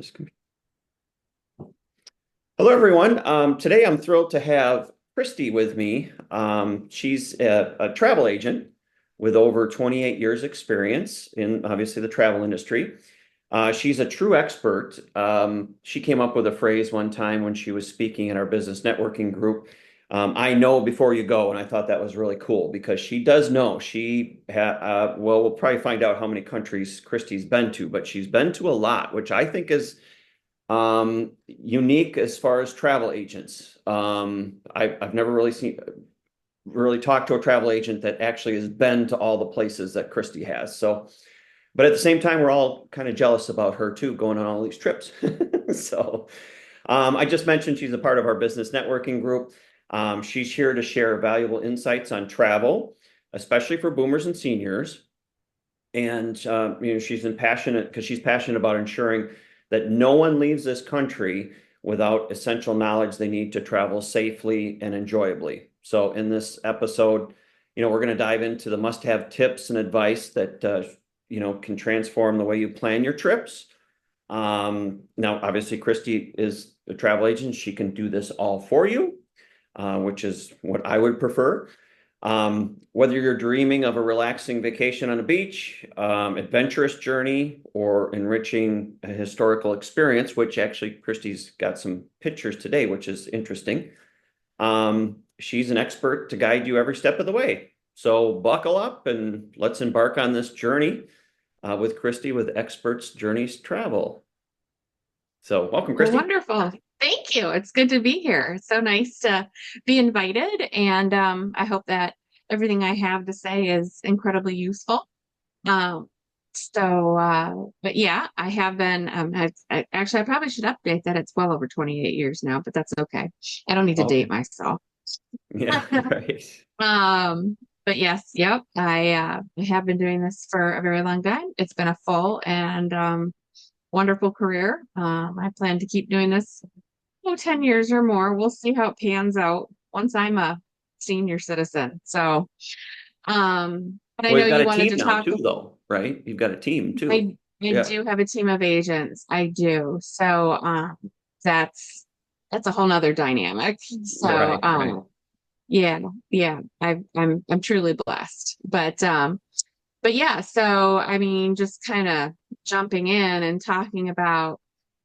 this computer. Hello, everyone. Today I'm thrilled to have Christy with me. She's a travel agent with over 28 years experience in obviously the travel industry. She's a true expert. She came up with a phrase one time when she was speaking in our business networking group. I know before you go, and I thought that was really cool because she does know. Well, we'll probably find out how many countries Christy's been to, but she's been to a lot, which I think is unique as far as travel agents. I've never really talked to a travel agent that actually has been to all the places that Christy has. So, but at the same time, we're all kind of jealous about her too, going on all these trips. So, I just mentioned she's a part of our business networking group. She's here to share valuable insights on travel, especially for boomers and seniors. And she's passionate because she's passionate about ensuring that no one leaves this country without essential knowledge they need to travel safely and enjoyably. So in this episode, we're going to dive into the must-have tips and advice that can transform the way you plan your trips. Now, obviously, Christy is a travel agent. She can do this all for you, which is what I would prefer. Whether you're dreaming of a relaxing vacation on a beach, adventurous journey, or enriching a historical experience, which actually Christy's got some pictures today, which is interesting. She's an expert to guide you every step of the way. So buckle up and let's embark on this journey with Christy with Experts Journeys Travel. So welcome, Well, Christy. wonderful. Thank you. It's good to be here. It's so nice to be invited. And I hope that everything I have to say is incredibly useful. Um, but yeah, I have been, actually, I probably should update that. It's well over 28 years now, but that's okay. I don't need to date Okay. myself. Yeah, right. Um, but yes, yep, I have been doing this for a very long time. It's been a full and wonderful career. I plan to keep doing this 10 years or more. We'll see how it pans out once I'm a senior citizen. But I Well, know you've got you a wanted team to now talk. too, though, right? You've got a team too. I Yeah. do have a team of agents. I do. That's that's a whole nother dynamic. Right, right. Yeah, yeah, I'm truly blessed. But yeah, so I mean, just kind of jumping in and talking about,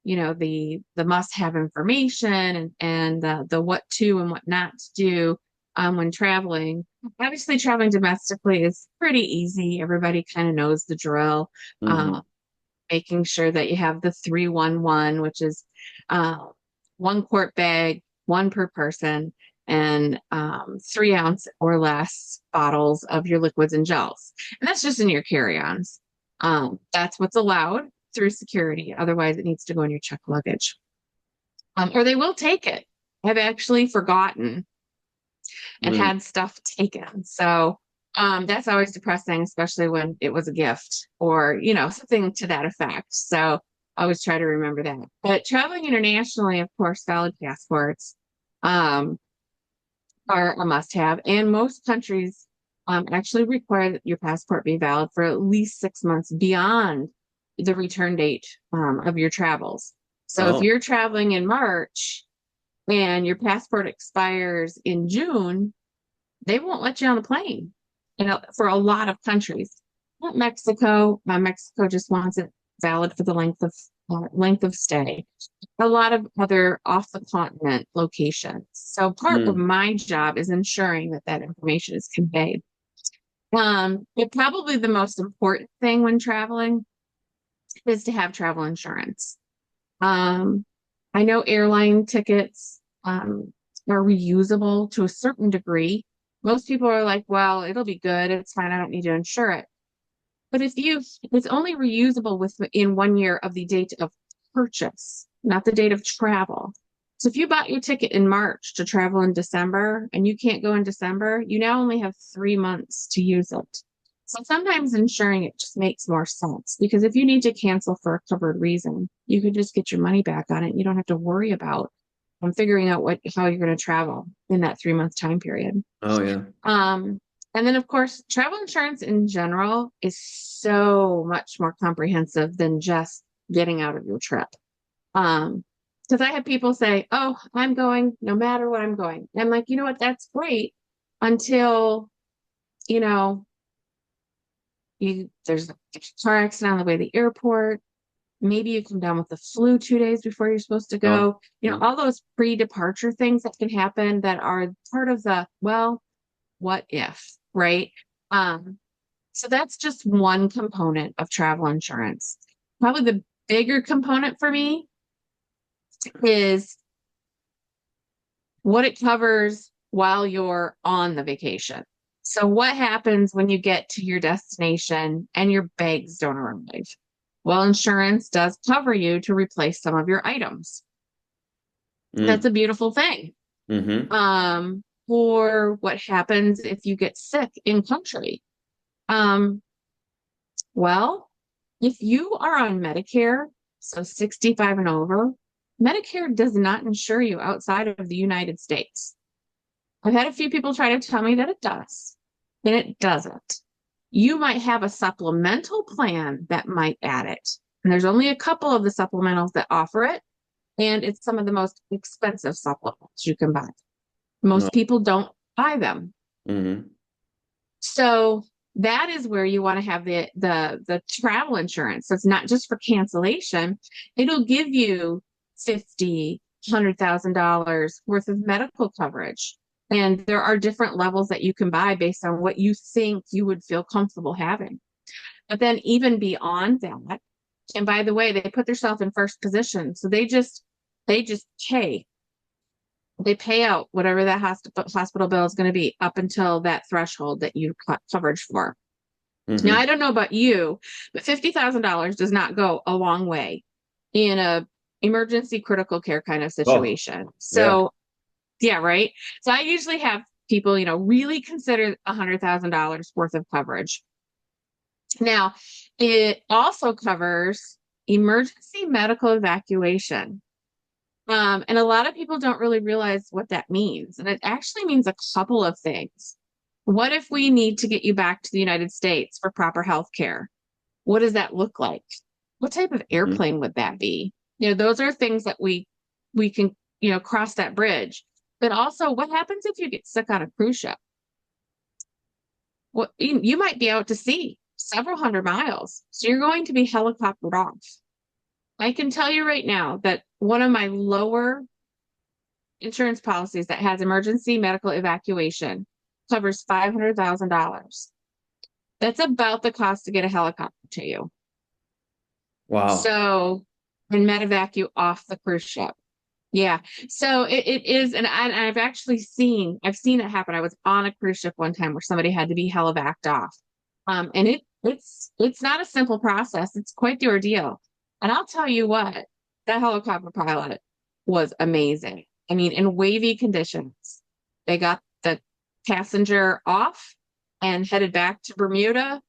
the must-have information and the what to and what not to do when traveling. Obviously, traveling domestically is pretty easy. Everybody kind of knows the drill. Hmm. Uh, Making sure that you have the 3-1-1, which is uh, 1 quart bag, one per person, and 3 ounce or less bottles of your liquids and gels. And that's just in your carry-ons. That's what's allowed through security. Otherwise, it needs to go in your check luggage. Or they will take it. I've actually forgotten and Mm. had stuff taken. So that's always depressing, especially when it was a gift or, something to that effect. So I always try to remember that. But traveling internationally, of course, valid passports um, are a must have. And most countries actually require that your passport be valid for at least 6 months beyond the return date of your travels. So if Oh, you're traveling in March and your passport expires in June, they won't let you on the plane, for a lot of countries. Not Mexico. Mexico just wants it valid for the length of stay. A lot of other off the continent locations. So part of mm. my job is ensuring that that information is conveyed. But probably the most important thing when traveling is to have travel insurance. Um, I know airline tickets are reusable to a certain degree. Most people are like, well, it'll be good. It's fine. I don't need to insure it. But it's only reusable within 1 year of the date of purchase, not the date of travel. So if you bought your ticket in March to travel in December and you can't go in December, you now only have 3 months to use it. So sometimes insuring it just makes more sense because if you need to cancel for a covered reason, you could just get your money back on it. You don't have to worry about figuring out how you're going to travel in that 3 month time period. Oh, yeah. Um, and then, of course, travel insurance in general is so much more comprehensive than just getting out of your trip. Because I have people say, "Oh, I'm going no matter what, I'm going." And I'm like, you know what? That's great until, you know, there's a car accident on the way to the airport. Maybe you come down with the flu 2 days before you're supposed to Oh, go. yeah. All those pre-departure things that can happen that are part of the, well, what if, right? Um, so that's just one component of travel insurance. Probably the bigger component for me is what it covers while you're on the vacation. So what happens when you get to your destination and your bags don't arrive? Well, insurance does cover you to replace some of your items. That's Mm. a beautiful thing. Mm-hmm. Or what happens if you get sick in country? Um, well, if you are on Medicare, so 65 and over, Medicare does not insure you outside of the United States. I've had a few people try to tell me that it does, and it doesn't. You might have a supplemental plan that might add it. And there's only a couple of the supplementals that offer it, and it's some of the most expensive supplements you can buy. No. Most people don't buy them. Mm-hmm. So that is where you want to have the travel insurance. So it's not just for cancellation. It'll give you 50, $100,000 worth of medical coverage. And there are different levels that you can buy based on what you think you would feel comfortable having. But then even beyond that, and by the way, they put themselves in first position. So they just pay. They pay out whatever that hospital bill is going to be up until that threshold that you got coverage for. Now, Mm-hmm. I don't know about you, but $50,000 does not go a long way in a emergency critical care kind of Oh, situation. yeah. So, yeah, right. So I usually have people, really consider $100,000 worth of coverage. Now, it also covers emergency medical evacuation. And a lot of people don't really realize what that means. And it actually means a couple of things. What if we need to get you back to the United States for proper health care? What does that look like? What type of Mm-hmm. airplane would that be? Those are things that we can, cross that bridge. But also, what happens if you get stuck on a cruise ship? Well, you might be out to sea several hundred miles. So you're going to be helicoptered off. I can tell you right now that one of my lower insurance policies that has emergency medical evacuation covers $500,000. That's about the cost to get a helicopter to you. Wow. So, and medevac you off the cruise ship. Yeah. So it is, and I've seen it happen. I was on a cruise ship one time where somebody had to be helivaced off. And it's not a simple process. It's quite the ordeal. And I'll tell you what, that helicopter pilot was amazing. I mean, in wavy conditions, they got the passenger off and headed back to Bermuda,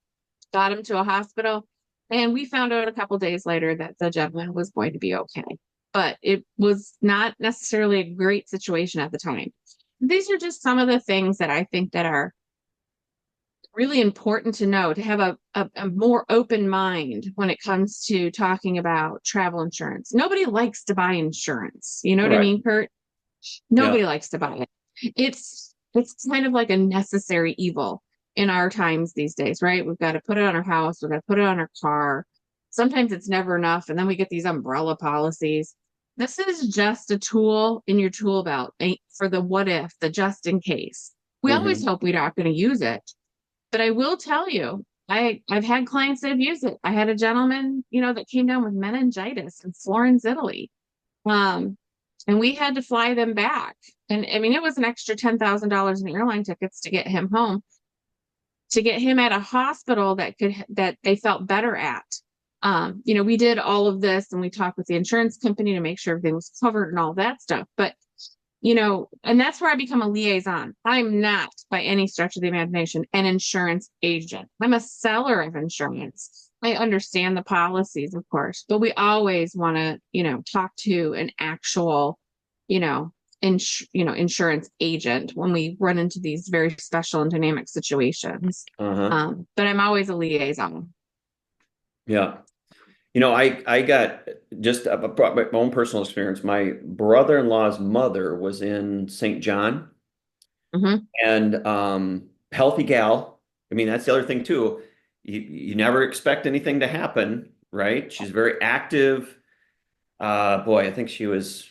got him to a hospital. And we found out a couple days later that the gentleman was going to be okay. But it was not necessarily a great situation at the time. These are just some of the things that I think that are really important to know, to have a more open mind when it comes to talking about travel insurance. Nobody likes to buy insurance. You know what I Correct. mean, Kurt? Yeah. Nobody likes to buy it. It's kind of like a necessary evil in our times these days, right? We've got to put it on our house, we've got to put it on our car. Sometimes it's never enough, and then we get these umbrella policies. This is just a tool in your tool belt for the what if, the just in case. We always Mm-hmm. hope we're not going to use it, but I will tell you, I've had clients that have used it. I had a gentleman, that came down with meningitis in Florence, Italy. Um, and we had to fly them back. And I mean, it was an extra $10,000 in airline tickets to get him home, to get him at a hospital that they felt better at. We did all of this and we talked with the insurance company to make sure everything was covered and all that stuff. But and that's where I become a liaison. I'm not by any stretch of the imagination an insurance agent. I'm a seller of insurance. I understand the policies, of course, but we always want to, talk to an actual, you know, insurance agent when we run into these very special and dynamic situations. Uh-huh. But I'm always a liaison. Yeah. I got just brought my own personal experience. My brother-in-law's mother was in St. John Hmm. and healthy gal. I mean, that's the other thing too. You never expect anything to happen, right? She's very active. Boy, I think she was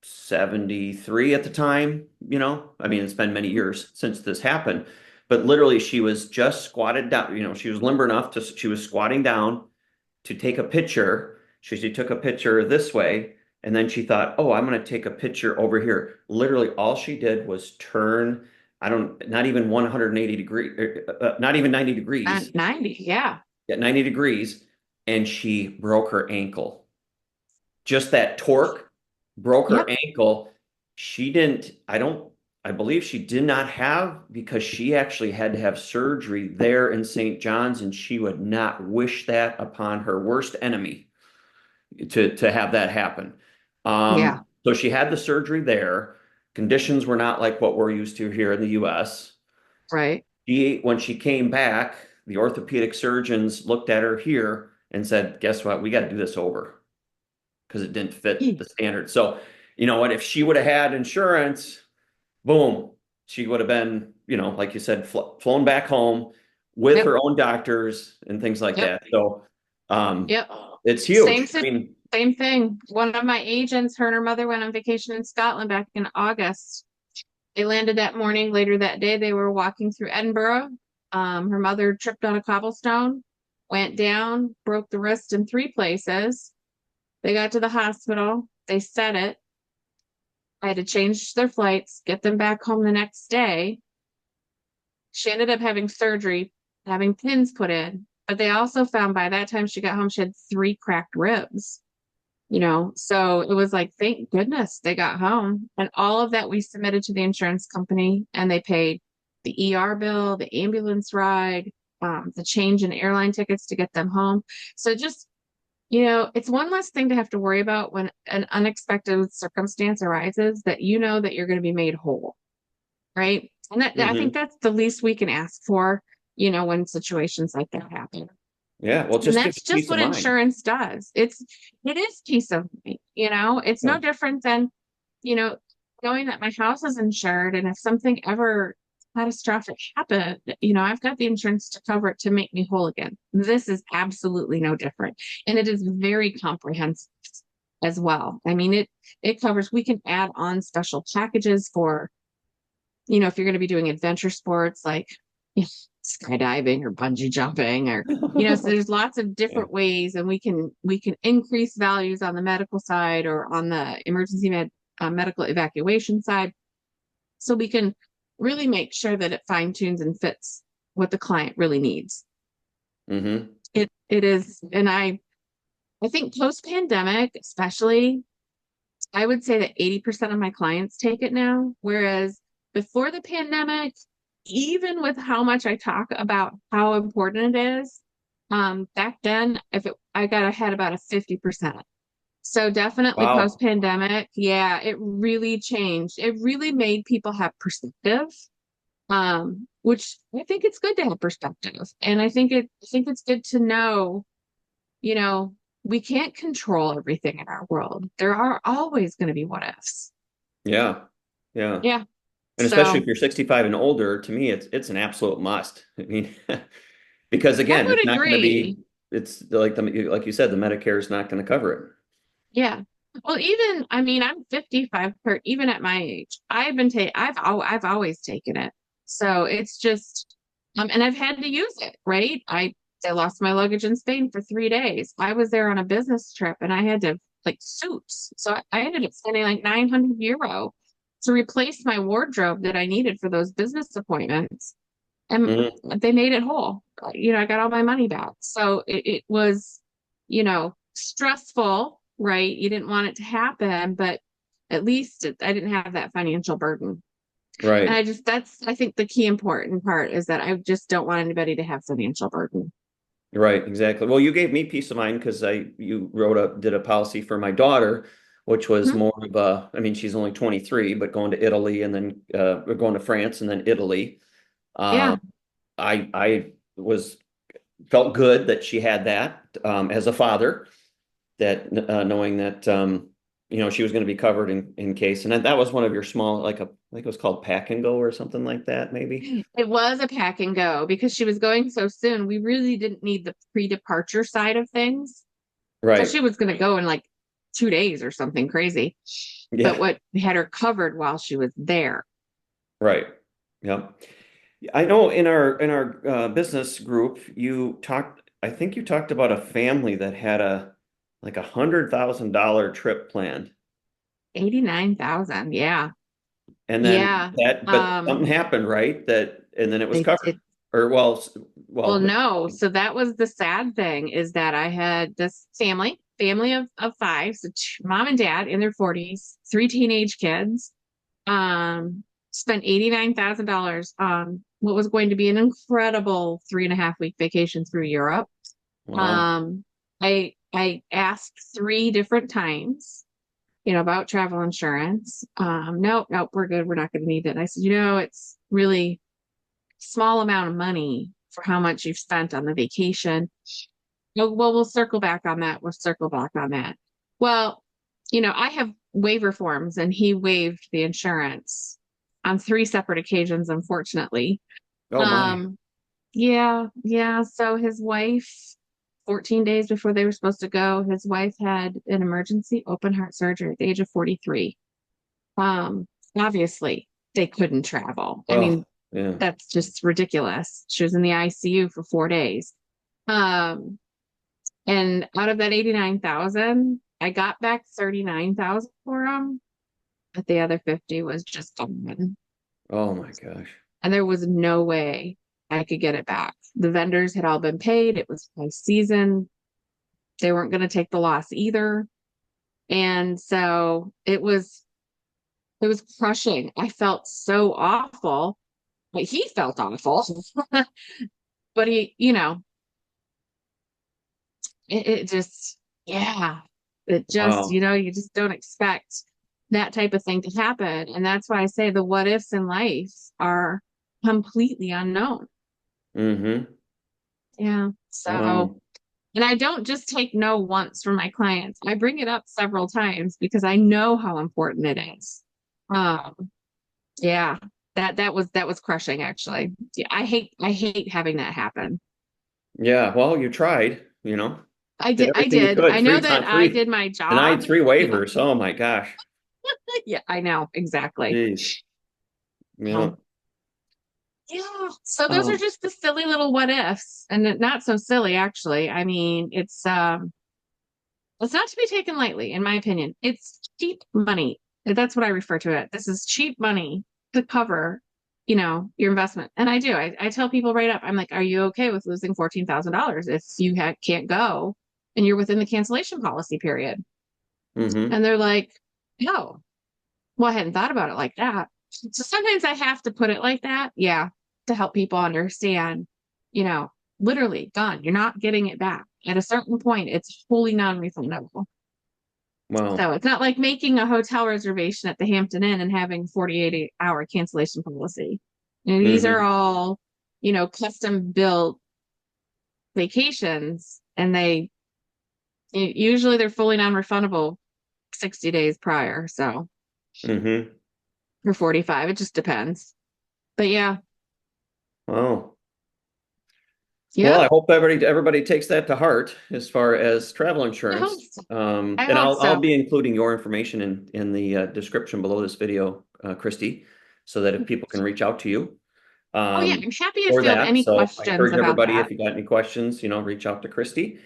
73 at the time, I mean, it's been many years since this happened, but literally she was just squatted down, she was limber enough to, she was squatting down to take a picture. She took a picture this way, and then she thought, oh, I'm going to take a picture over here. Literally, all she did was turn, not even 180 degrees, not even 90 degrees, 90, yeah. at 90 degrees, and she broke her ankle. Just that torque broke her Yep. ankle. She didn't, I believe she did not have because she actually had to have surgery there in St. John's, and she would not wish that upon her worst enemy to have that happen. Yeah. So she had the surgery there. Conditions were not like what we're used to here in the US. Right. When she came back, the orthopedic surgeons looked at her here and said, guess what? We got to do this over because it didn't fit Mm. the standard. So, you know what? If she would have had insurance, boom, she would have been, like you said, flown back home with Yep. her own doctors and things like Yep. that. So, um, Yep. it's Same huge. I si- mean, Same thing. One of my agents, her and her mother went on vacation in Scotland back in August. They landed that morning. Later that day, they were walking through Edinburgh. Her mother tripped on a cobblestone, went down, broke the wrist in three places. They got to the hospital. They set it. I had to change their flights, get them back home the next day. She ended up having surgery, having pins put in. But they also found by that time she got home, she had three cracked ribs. So it was like, thank goodness they got home. And all of that we submitted to the insurance company and they paid the ER bill, the ambulance ride, the change in airline tickets to get them home. So just, it's one less thing to have to worry about when an unexpected circumstance arises that you know that you're going to be made whole, right? And I think mhm. that's the least we can ask for, when situations like that happen. Yeah, well, it And just gives that's you just peace of what mind. insurance does. It is peace of mind. It's Yeah. no different than, you know, knowing that my house is insured and if something ever catastrophic happened, I've got the insurance to cover it to make me whole again. This is absolutely no different. And it is very comprehensive as well. I mean, it covers, we can add on special packages for, if you're going to be doing adventure sports like skydiving or bungee jumping or so there's lots of Yeah. different ways and we can increase values on the medical side or on the medical evacuation side so we can really make sure that it fine tunes and fits what the client really needs. Hmm. It is, and I think post pandemic especially, I would say that 80% of my clients take it now, whereas before the pandemic, even with how much I talk about how important it is, back then, I got ahead about a 50%. So definitely post Wow. pandemic, yeah, it really changed. It really made people have perspective, which I think it's good to have perspective. And I think it's good to know you know, we can't control everything in our world. There are always going to be what ifs. Yeah. Yeah. Yeah. And especially So if you're 65 and older, to me, it's an absolute must. I mean, because I again, it's would not going to agree. be, it's like you said, the Medicare is not going to cover it. Yeah. Well, I mean, I'm 55 even at my age. I've always taken it. So it's just, and I've had to use it, right? I lost my luggage in Spain for 3 days. I was there on a business trip and I had to like suits. So I ended up spending like 900 euro to replace my wardrobe that I needed for those business appointments. And Mhm. they made it whole. I got all my money back. So it was, stressful, right? You didn't want it to happen, but at least I didn't have that financial burden. And Right. I think the key important part is that I just don't want anybody to have financial burden. Right. Exactly. Well, you gave me peace of mind because you did a policy for my daughter, which was Mhm. more of a, I mean, she's only 23, but going to Italy and then we're going to France and then Italy. Uh, Yeah. I was felt good that she had that as a father, that knowing that she was going to be covered in case. And that was one of your small, like I think it was called Pack and Go or something like that, maybe. It was a pack and go because she was going so soon. We really didn't need the pre-departure side of things. So Right. she was going to go in like 2 days or something crazy. But Yeah. what we had her covered while she was there. Right. Yeah. I know in our business group, I think you talked about a family that had like $100,000 trip planned. 89,000. Yeah. And then Yeah. but something happened, right? And then it was covered. It Or well, no. So that was the sad thing is that I had this family of five, so mom and dad in their 40s, three teenage kids, spent $89,000 on what was going to be an incredible 3.5 week vacation through Europe. wow. Um, I asked three different times, about travel insurance. Nope, we're good. We're not going to need it. And I said, it's really small amount of money for how much you've spent on the vacation. Oh, well, we'll circle back on that. We'll circle back on that. Well, I have waiver forms and he waived the insurance on three separate occasions, unfortunately. Oh my. Um, yeah, yeah. So his wife, 14 days before they were supposed to go, his wife had an emergency open heart surgery at the age of 43. Um, Obviously they couldn't travel. I Oh, mean, yeah. that's just ridiculous. She was in the ICU for 4 days. Um, and out of that 89,000, I got back 39,000 for them, but the other 50 was just gone. Oh my gosh. And there was no way I could get it back. The vendors had all been paid. It was high season. They weren't going to take the loss either. And so it was crushing. I felt so awful. But he felt awful. But it just, yeah, it just, Wow. you just don't expect that type of thing to happen. And that's why I say the what ifs in life are completely unknown. Mm-hmm. Yeah. So, Wow. and I don't just take no once from my clients. I bring it up several times because I know how important it is. Um, yeah, that was crushing actually. Yeah, I hate having that happen. Yeah. Well, you tried, I did did, I everything you did. could. I know that I did my job. Denied three Yeah. waivers. Oh my gosh. Yeah, I know exactly. Jeez. Yeah. Um, yeah. So those are Um, just the silly little what ifs, and not so silly actually. I mean, it's not to be taken lightly, in my opinion. It's cheap money. That's what I refer to it. This is cheap money to cover, your investment. And I do. I tell people right up, I'm like, are you okay with losing $14,000 if you can't go and you're within the cancellation policy period? mm-hmm. And they're like, no. Well, I hadn't thought about it like that. So sometimes I have to put it like that. Yeah. To help people understand, you know, literally gone. You're not getting it back. At a certain point, it's wholly non-refundable. Wow. So it's not like making a hotel reservation at the Hampton Inn and having 48-hour cancellation policy. These are Mm-hmm. all, custom built vacations and usually they're fully non-refundable 60 days prior. So, Mm-hmm. or 45, it just depends. But yeah, Wow. Well, yeah, I hope everybody takes that to heart as far as travel I hope insurance. so. I And hope I'll so. be including your information in the description below this video, Christy, so that if people can reach out to you Oh yeah, um, I'm happy if for you have that. any So I questions encourage about everybody, that. if you got any questions, reach out to Christy.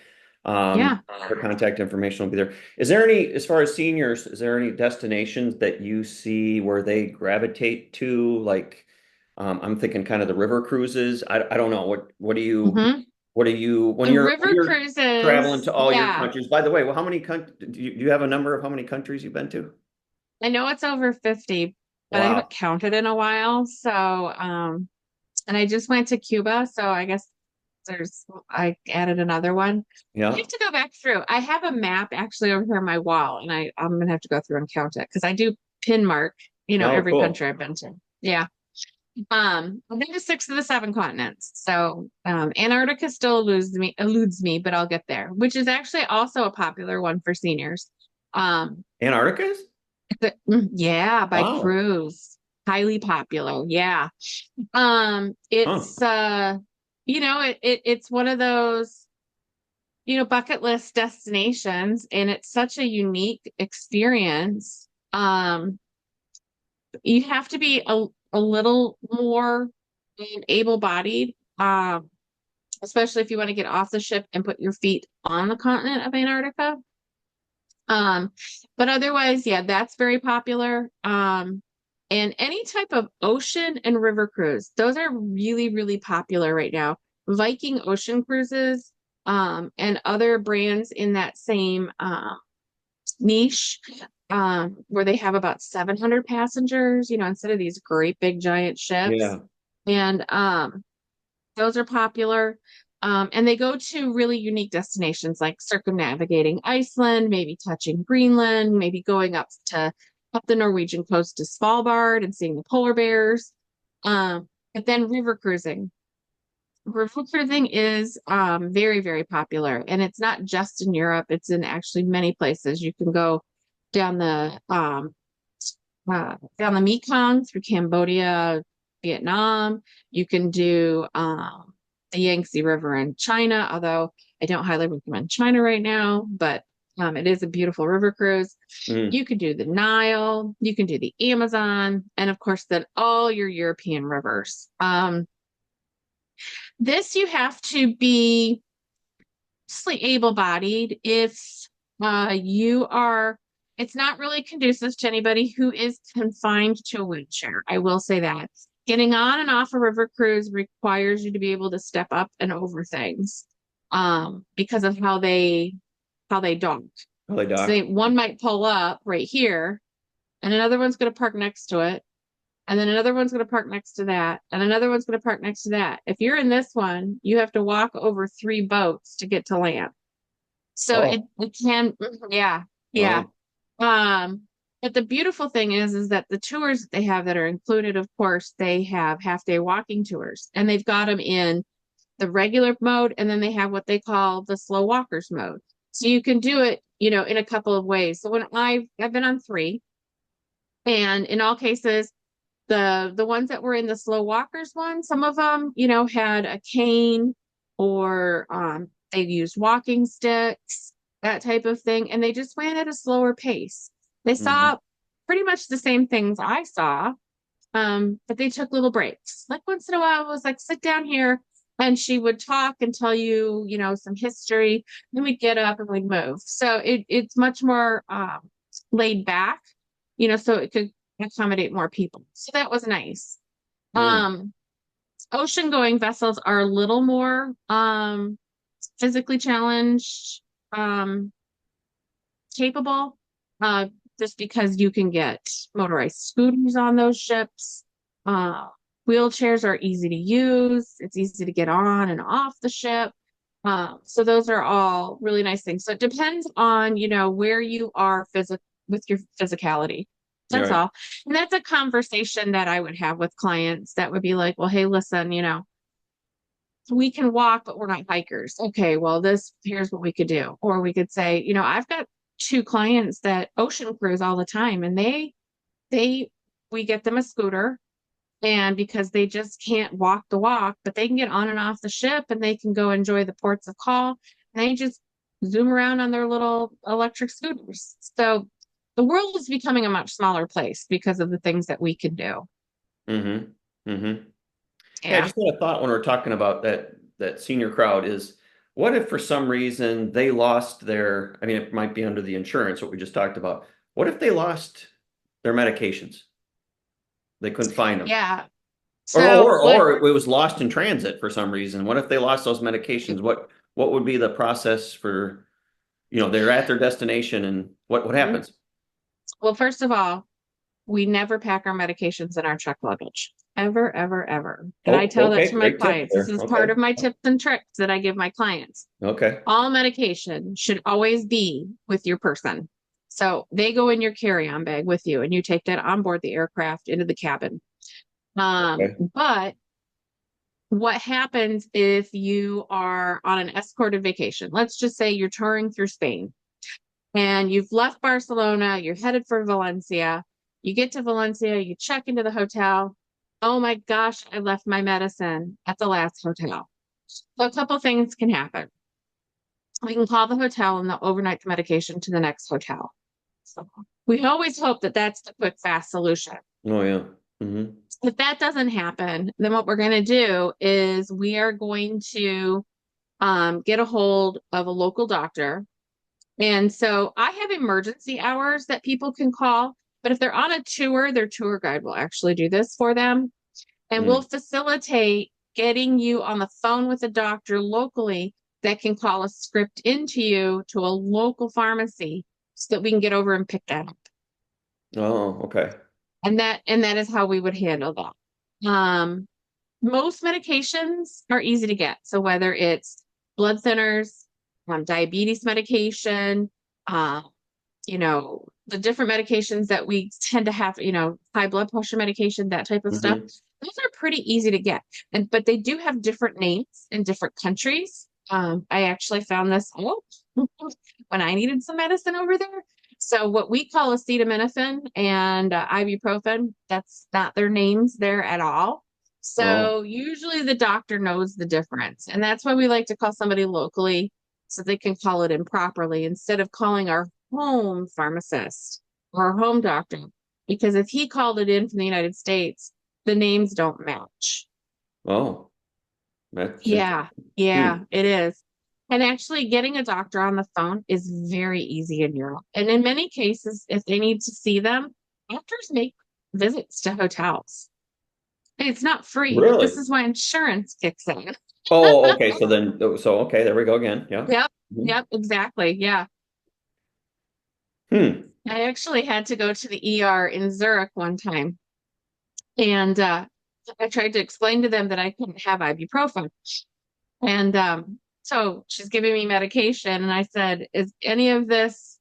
Yeah. Her contact information will be there. Is there any, as far as seniors, is there any destinations that you see where they gravitate to? Like, I'm thinking kind of the river cruises. I don't know. Hmm. What do you The when river you're traveling cruises, to all your yeah. countries? By the way, well, how many countries do you have a number of how many countries you've been to? I know it's over 50, but I haven't Wow. counted in a while. So, and I just went to Cuba, so I guess I added another one. I Yeah. have to go back through. I have a map actually over here on my wall, and I'm gonna have to go through and count it because I do pin mark, Oh, every country cool. I've been to. Yeah. I've been to six of the seven continents. So Antarctica still eludes me, but I'll get there, which is actually also a popular one for seniors. Um, Antarctica? yeah, by Wow. cruise. Highly popular. Yeah. Huh. It's it's one of those, bucket list destinations, and it's such a unique experience. You have to be a little more able-bodied, especially if you want to get off the ship and put your feet on the continent of Antarctica. Um, but otherwise, yeah, that's very popular. And any type of ocean and river cruise, those are really, really popular right now. Viking Ocean Cruises, and other brands in that same niche, where they have about 700 passengers, instead of these great big giant ships. Yeah. And those are popular. And they go to really unique destinations like circumnavigating Iceland, maybe touching Greenland, maybe going up the Norwegian coast to Svalbard and seeing the polar bears. But then river cruising. River cruising is very, very popular. And it's not just in Europe, it's in actually many places. You can go down down the Mekong through Cambodia, Vietnam. You can do the Yangtze River in China, although I don't highly recommend China right now, but it is a beautiful river cruise. Mm. You can do the Nile, you can do the Amazon, and of course, then all your European rivers. This you have to be able-bodied. If you are, it's not really conducive to anybody who is confined to a wheelchair. I will say that. Getting on and off a river cruise requires you to be able to step up and over things, because of how they dock. Oh, they So dock. one might pull up right here, and another one's going to park next to it, and then another one's going to park next to that, and another one's going to park next to that. If you're in this one, you have to walk over three boats to get to land. So it, Oh, it can, yeah, yeah. wow. Um, but the beautiful thing is that the tours that they have that are included, of course, they have half-day walking tours, and they've got them in the regular mode, and then they have what they call the slow walkers mode. So you can do it, in a couple of ways. So when I've been on three, and in all cases, the ones that were in the slow walkers one, some of them, had a cane, or they used walking sticks, that type of thing, and they just went at a slower pace. They Hmm. saw pretty much the same things I saw, but they took little breaks. Like once in a while, I was like, sit down here. And she would talk and tell you, some history. Then we'd get up and we'd move. So it's much more laid back, so it could accommodate more people. So that was nice. Mm. Um, Ocean going vessels are a little more physically challenged, um, capable, uh, just because you can get motorized scooters on those ships. Uh, Wheelchairs are easy to use. It's easy to get on and off the ship. So those are all really nice things. So it depends on, where you are with your physicality. All That's right. all. And that's a conversation that I would have with clients that would be like, well, hey, listen, we can walk, but we're not hikers. Okay, well, here's what we could do. Or we could say, I've got two clients that ocean cruise all the time, and they, we get them a scooter, and because they just can't walk the walk, but they can get on and off the ship, and they can go enjoy the ports of call, and they just zoom around on their little electric scooters. So the world is becoming a much smaller place because of the things that we can do. Mm-hmm. Mm-hmm. Yeah, I Yeah. just had a thought when we're talking about that senior crowd is what if for some reason they lost their, I mean, it might be under the insurance, what we just talked about. What if they lost their medications? They couldn't find them. Yeah. Or So or what or it was lost in transit for some reason. What if they lost those medications? What would be the process for, they're at their destination and what happens? well, first of all, we never pack our medications in our check luggage. Ever, ever, ever. And I Oh, tell that okay, to my great tip clients. This there. is Okay. part of my tips and tricks that I give my clients. Okay. All medication should always be with your person. So they go in your carry-on bag with you, and you take that on board the aircraft into the cabin. Okay. But what happens if you are on an escorted vacation? Let's just say you're touring through Spain and you've left Barcelona, you're headed for Valencia. You get to Valencia, you check into the hotel. Oh my gosh, I left my medicine at the last hotel. So a couple things can happen. We can call the hotel and they'll overnight the medication to the next hotel. So we always hope that that's the quick, fast solution. Oh, yeah. Hmm. If that doesn't happen, then what we're going to do is we are going to get a hold of a local doctor. And so I have emergency hours that people can call, but if they're on a tour, their tour guide will actually do this for them. And we'll Mm. facilitate getting you on the phone with a doctor locally that can call a script into you to a local pharmacy so that we can get over and pick that up. Oh, okay. And that is how we would handle that. Most medications are easy to get. So whether it's blood thinners, diabetes medication, uh, the different medications that we tend to have, high blood pressure medication, that type of stuff, Hmm. those are pretty easy to get. But they do have different names in different countries. I actually found this out when I needed some medicine over there. So what we call acetaminophen and ibuprofen, that's not their names there at all. Oh, So usually the doctor knows the difference. And that's why we like to call somebody locally so they can call it in properly instead of calling our home pharmacist or our home doctor. Because if he called it in from the United States, the names don't match. oh, that's Yeah, interesting. Hmm. yeah, it is. And actually, getting a doctor on the phone is very easy in Europe. And in many cases, if they need to see them, doctors make visits to hotels. And it's not free, but this Really? is why insurance kicks in. Oh, okay. Okay, there we go again. Yeah. Yep, Mhm. yep, exactly. Yeah. Hmm. I actually had to go to the ER in Zurich one time. And I tried to explain to them that I couldn't have ibuprofen. And so she's giving me medication. And I said, is any of this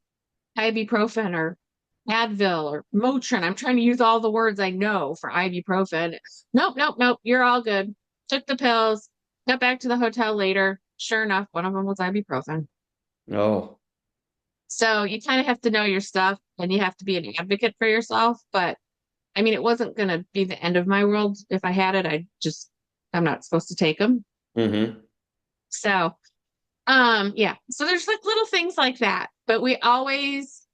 ibuprofen or Advil or Motrin? I'm trying to use all the words I know for ibuprofen. Nope, nope, nope. You're all good. Took the pills, got back to the hotel later. Sure enough, one of them was ibuprofen. Oh, So you kind of have to know your stuff and you have to be an advocate for yourself. But I mean, it wasn't going to be the end of my world. If I had it, I'm not supposed to take them. hmm. So, yeah. So there's like little things like that, but we always,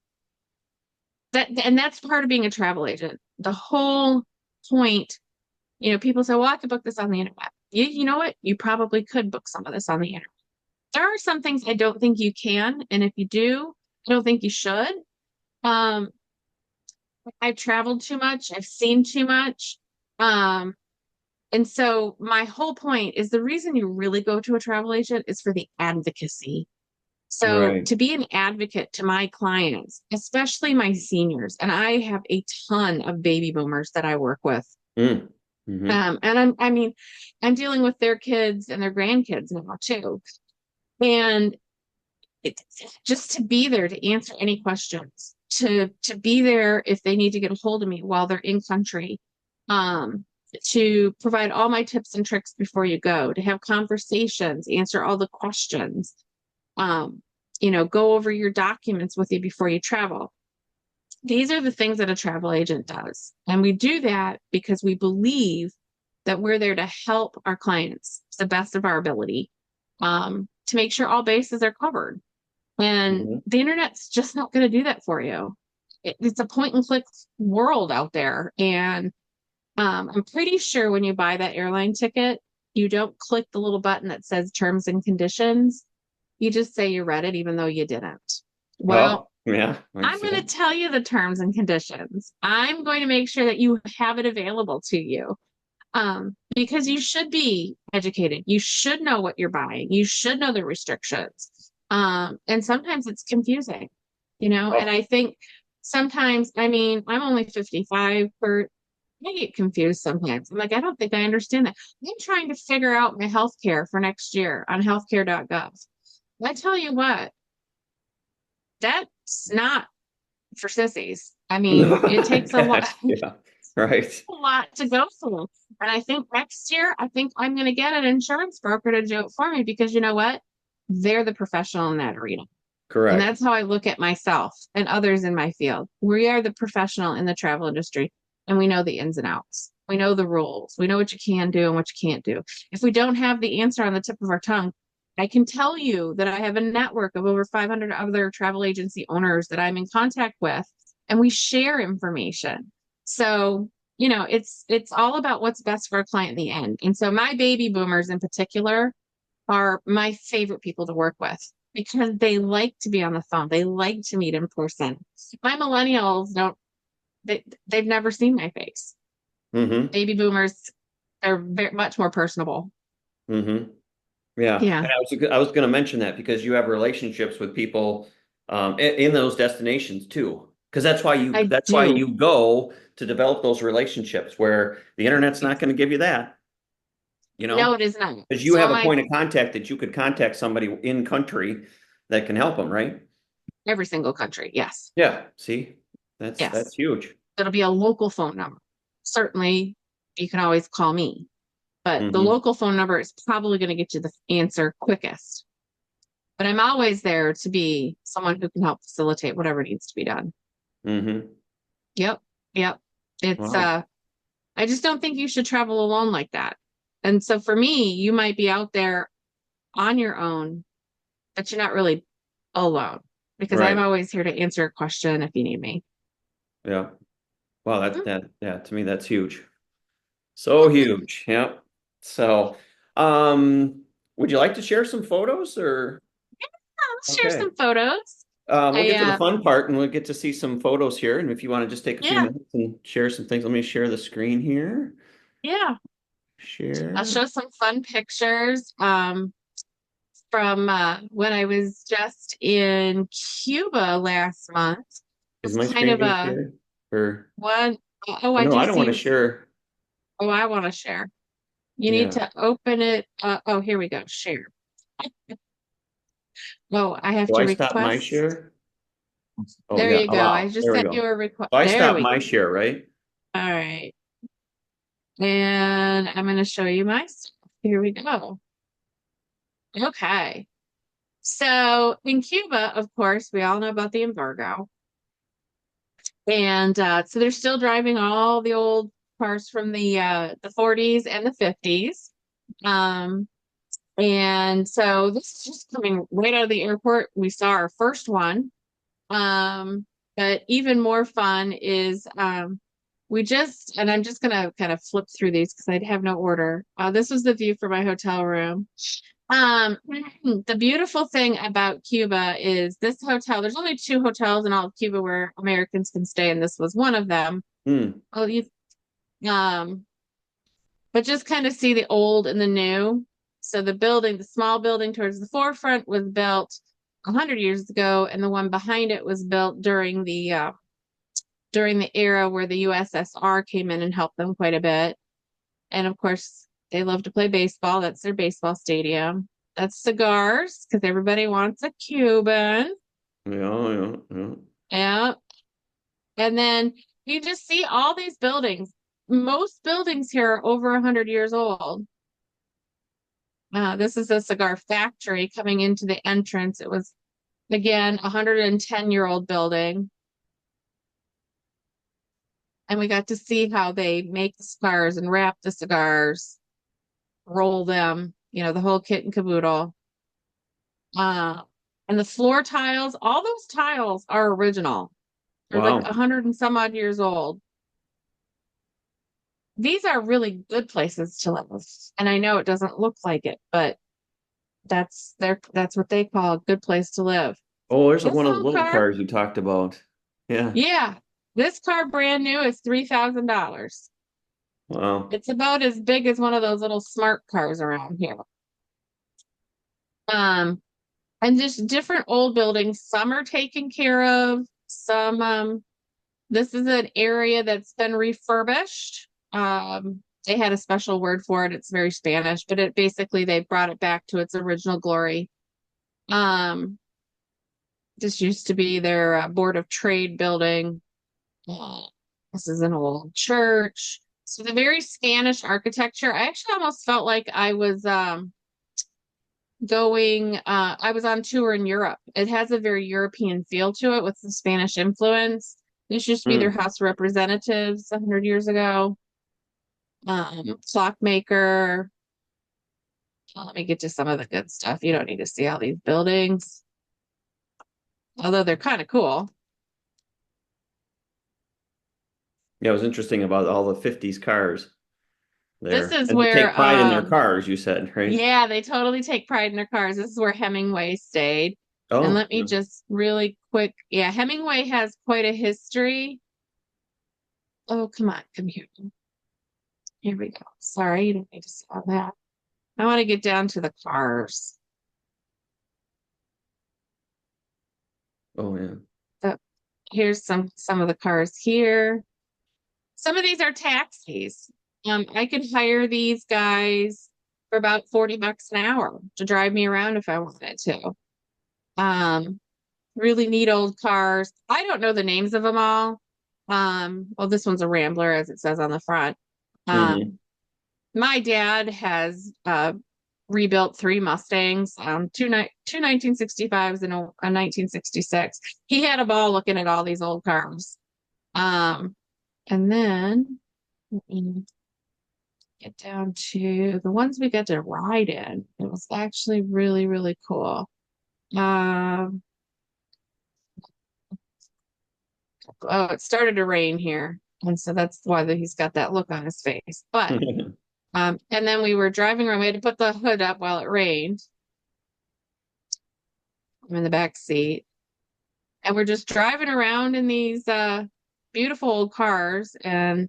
and that's part of being a travel agent. The whole point, people say, well, I could book this on the internet. You know what? You probably could book some of this on the internet. There are some things I don't think you can. And if you do, I don't think you should. Um, I've traveled too much. I've seen too much. Um, And so my whole point is the reason you really go to a travel agent is for the advocacy. So Right. to be an advocate to my clients, especially my seniors, and I have a ton of baby boomers that I work with. Mm. Hmm. And I'm dealing with their kids and their grandkids now too. And it, just to be there to answer any questions, to be there if they need to get a hold of me while they're in country, um, to provide all my tips and tricks before you go, to have conversations, answer all the questions, um, go over your documents with you before you travel. These are the things that a travel agent does. And we do that because we believe that we're there to help our clients to the best of our ability, to make sure all bases are covered. And Hmm. the internet's just not going to do that for you. It's a point and click world out there. And I'm pretty sure when you buy that airline ticket, you don't click the little button that says terms and conditions. You just say you read it, even though you didn't. Oh, Well, yeah, I I'm going to see. tell you the terms and conditions. I'm going to make sure that you have it available to you, because you should be educated. You should know what you're buying. You should know the restrictions. And sometimes it's confusing, and Oh, I think sometimes, I mean, I'm only 55, but I get confused sometimes. I'm like, I don't think I understand that. I'm trying to figure out my health care for next year on healthcare.gov. I tell you what, that's not for sissies. I mean, it takes a lot. yeah. Right. A lot to go through. And I think next year, I think I'm going to get an insurance broker to do it for me because you know what? They're the professional in that arena. And Correct. that's how I look at myself and others in my field. We are the professional in the travel industry and we know the ins and outs. We know the rules. We know what you can do and what you can't do. If we don't have the answer on the tip of our tongue, I can tell you that I have a network of over 500 other travel agency owners that I'm in contact with, and we share information. So, it's all about what's best for a client in the end. And so my baby boomers in particular are my favorite people to work with because they like to be on the phone. They like to meet in person. My millennials don't, they've never seen my face. Mm-hmm. Baby boomers, they're very much more personable. Mm-hmm. Yeah. Yeah, And I was going to mention that because you have relationships with people in those destinations too. Because I that's why do. you go to develop those relationships where the internet's not going to give you that, you No, know, it is not. because you So have a my point of contact that you could contact somebody in country that can help them, right? every single country. Yes. Yeah. See, that's Yes. huge. It'll be a local phone number. Certainly, you can always call me, but the Mm-hmm. local phone number is probably going to get you the answer quickest. But I'm always there to be someone who can help facilitate whatever needs to be done. Mm-hmm. Yep. Yep. It's Wow. I just don't think you should travel alone like that. And so for me, you might be out there on your own, but you're not really alone because I'm Right. always here to answer a question if you need me. Yeah. Wow. Mm, Yeah, to me, that's huge. So huge. Yeah. So, would you like to share some photos or? I'll share Okay. some photos. We'll I get to the fun part and we'll get to see some photos here. And if you want to just take a few Yeah, minutes and share some things, let me share the screen here. yeah. I'll Share. show some fun pictures from when I was just in Cuba last month. Is It's my kind screen of being a shared? Or, one oh, or I no, do I don't want to see. share. Oh, I want to share. You need Yeah. to open it. Oh, here we go. Share. Oh, I have Do to I stop my request. share? Oh There yeah, you go. I allow. just There we sent you go. a request. So I There stop we my go. share, right? All right. And I'm going to show you my stuff. Here we go. Okay. So in Cuba, of course, we all know about the embargo. And so they're still driving all the old cars from the 40s and the 50s. Um, and so this is just coming right out of the airport. We saw our first one. Um, but even more fun is and I'm just gonna kind of flip through these because I have no order. This was the view from my hotel room. Um, the beautiful thing about Cuba is this hotel, there's only two hotels in all of Cuba where Americans can stay, and this was one of them. Hmm. Oh, um, but just kind of see the old and the new. So the small building towards the forefront was built 100 years ago, and the one behind it was built during the era where the USSR came in and helped them quite a bit. And of course, they love to play baseball. That's their baseball stadium. That's cigars because everybody wants a Cuban. Yeah, yeah, yeah. Yeah. And then you just see all these buildings. Most buildings here are over 100 years old. This is a cigar factory coming into the entrance. It was, again, a 110-year-old building. And we got to see how they make the cigars and wrap the cigars, roll them, the whole kit and caboodle. Uh, and the floor tiles, all those tiles are original. They're like Wow. 100 and some odd years old. These are really good places to live. And I know it doesn't look like it, but that's what they call a good place to live. Oh, there's This one of the little little car, cars you talked about. Yeah. yeah, this car brand new is $3,000. Wow. It's about as big as one of those little smart cars around here. Um, and just different old buildings. Some are taken care of. This is an area that's been refurbished. They had a special word for it. It's very Spanish, but it basically they brought it back to its original glory. Um, this used to be their Board of Trade building. This is an old church. So the very Spanish architecture. I actually almost felt like I was I was on tour in Europe. It has a very European feel to it with the Spanish influence. This used to be their Mm. House of Representatives 100 years ago. Clockmaker. Let me get to some of the good stuff. You don't need to see all these buildings, although they're kind of cool. Yeah, it was interesting about all the 50s cars This there. is And they where, take pride in their cars, you said, right? yeah, they totally take pride in their cars. This is where Hemingway stayed. And Oh, let me yeah. just really quick, yeah, Hemingway has quite a history. Oh, come on, come here. Here we go. Sorry, you don't need to see all that. I want to get down to the cars. Oh, yeah. So here's some of the cars here. Some of these are taxis. I could hire these guys for about 40 bucks an hour to drive me around if I wanted to. Um, really neat old cars. I don't know the names of them all. Well, this one's a Rambler, as it says on the front. Hmm. Um, my dad has rebuilt three Mustangs, two 1965s and a 1966. He had a ball looking at all these old cars. Um, and then let me get down to the ones we got to ride in. It was actually really, really cool. Um, oh, it started to rain here. And so that's why he's got that look on his face. But and then we were driving around. We had to put the hood up while it rained. I'm in the back seat. And we're just driving around in these beautiful old cars, and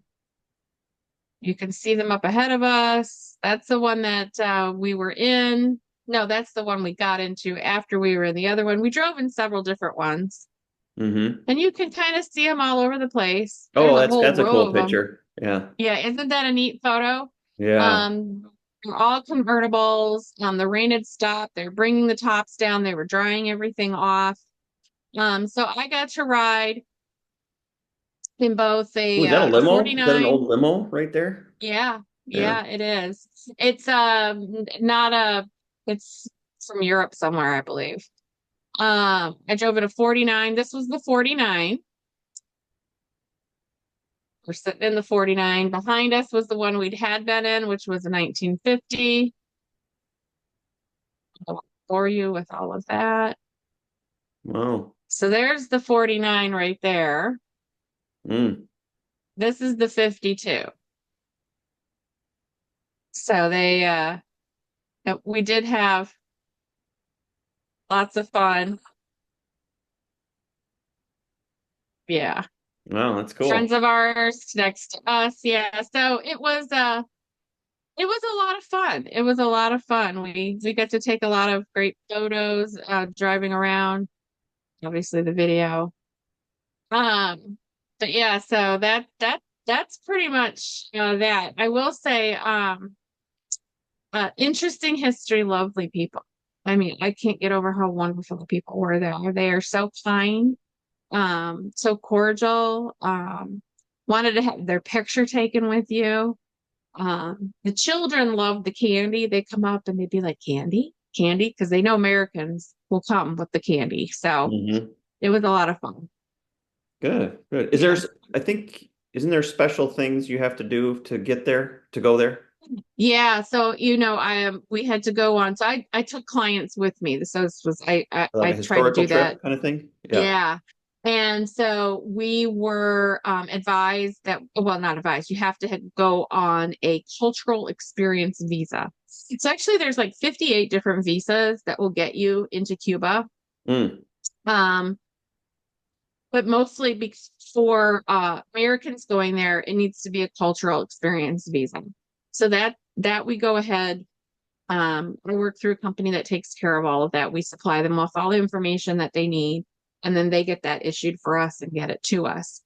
you can see them up ahead of us. That's the one that we were in. No, that's the one we got into after we were in the other one. We drove in several different ones, Hmm. and you can kind of see them all over the place. Oh, There's a that's whole that's a row cool of them. picture. Yeah. Yeah, isn't that a neat photo? Yeah. They're all convertibles. The rain had stopped. They're bringing the tops down. They were drying everything off. So I got to ride in both Oh, is that a a limo? Is that an 49. old limo right there? Yeah, Yeah. yeah, it is. It's not a it's from Europe somewhere, I believe. I drove it a 49. This was the 49. We're sitting in the 49. Behind us was the one we'd had been in, which was a 1950. I'll bore you with all of that. Wow. So there's the 49 right there. Mm. This is the 52. So we did have lots of fun. Yeah. Wow, that's Friends cool. of ours next to us. Yeah. So it was a lot of fun. It was a lot of fun. We got to take a lot of great photos driving around, obviously the video. Um but yeah, so that's pretty much that. I will say interesting history, lovely people. I mean, I can't get over how wonderful the people were there. They are so kind, so cordial, wanted to have their picture taken with you. The children love the candy. They come up and they'd be like, candy, candy, because they know Americans will come with the candy. So Hmm. it was a lot of fun. Good, good. Yeah. I think, isn't there special things you have to do to get there, to go there? Yeah. So, we had to go on. So I took clients with me. So this was, Like I a tried to historical do that. trip kind of thing? Yeah. Yeah. And so we were advised that, well, not advised, you have to go on a cultural experience visa. So actually, there's like 58 different visas that will get you into Cuba. Mm. Um, but mostly for Americans going there, it needs to be a cultural experience visa. So that we go ahead. I work through a company that takes care of all of that. We supply them with all the information that they need, and then they get that issued for us and get it to us.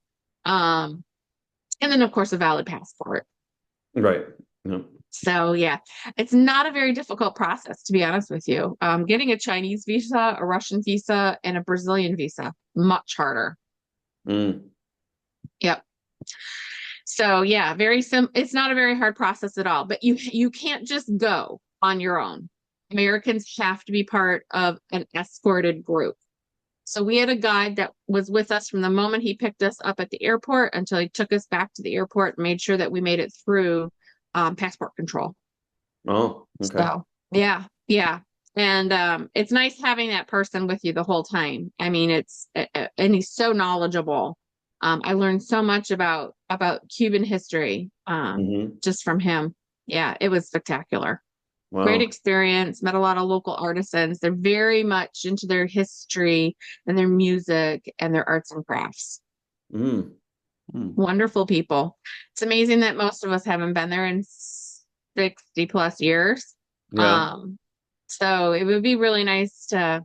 Um, and then of course a valid passport. Right. Yeah. So yeah, it's not a very difficult process, to be honest with you. Getting a Chinese visa, a Russian visa, and a Brazilian visa, much harder. Mm. Yep. So yeah, it's not a very hard process at all, but you can't just go on your own. Americans have to be part of an escorted group. So we had a guide that was with us from the moment he picked us up at the airport until he took us back to the airport and made sure that we made it through passport control. Oh, okay. So yeah, yeah. And it's nice having that person with you the whole time. I mean, and he's so knowledgeable. I learned so much about Cuban history Hmm. just from him. Yeah, it was spectacular. Great Wow. experience. Met a lot of local artisans. They're very much into their history and their music and their arts and crafts. Mm. Mm. Wonderful people. It's amazing that most of us haven't been there in 60 plus years. Yeah. Um, so it would be really nice to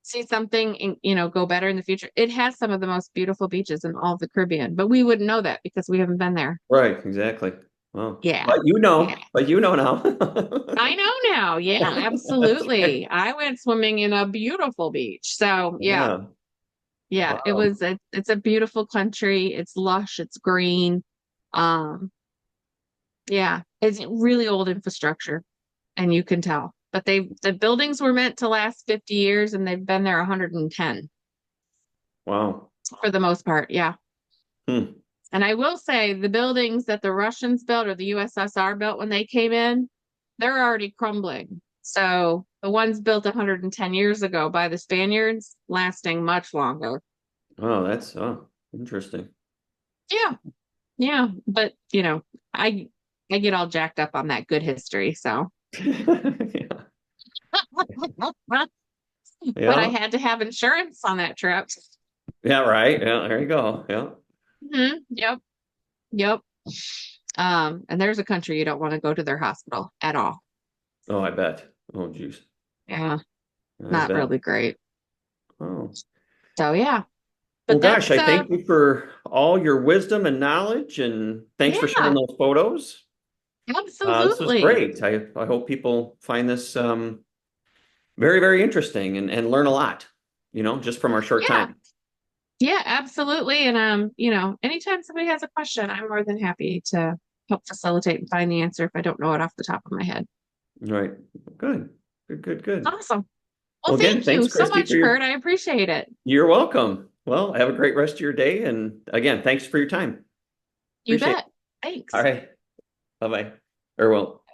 see something, go better in the future. It has some of the most beautiful beaches in all of the Caribbean, but we wouldn't know that because we haven't been there. Right. Exactly. Wow. Yeah. Yeah. But you know now. I know now. Yeah, That's right. absolutely. I went swimming in a beautiful beach. So yeah, Yeah. yeah, Wow. it's a beautiful country. It's lush, it's green. Um, yeah, it's really old infrastructure and you can tell. But the buildings were meant to last 50 years and they've been there 110 Wow. for the most part. Yeah. Hmm. And I will say the buildings that the Russians built or the USSR built when they came in, they're already crumbling. So the ones built 110 years ago by the Spaniards lasting much longer. Oh, that's interesting. Yeah. Yeah. But I I get all jacked up on that good history. So Yeah. but I Yeah. had to have insurance on that trip. Yeah, right. Yeah, there you go. Yeah. Yep. Yep. And there's a country you don't want to go to their hospital at all. Oh, I bet. Oh, geez. Yeah. I Not bet. really great. Oh. So yeah. Well, But gosh, that's I thank you for all your wisdom and knowledge, and thanks for sharing yeah, those photos. This was absolutely. great. I hope people find this very, very interesting and learn a lot, just from our short Yeah. time. Yeah, absolutely. And anytime somebody has a question, I'm more than happy to help facilitate and find the answer if I don't know it off the top of my head. Right. Good. Good, good, good. Awesome. Well, Well, again, thank thanks, you so Christy, for much, Kurt. I appreciate it. you're welcome. Well, have a great rest of your day. And again, thanks for your time. You Appreciate it. bet. All Thanks. right. Bye-bye. Or well.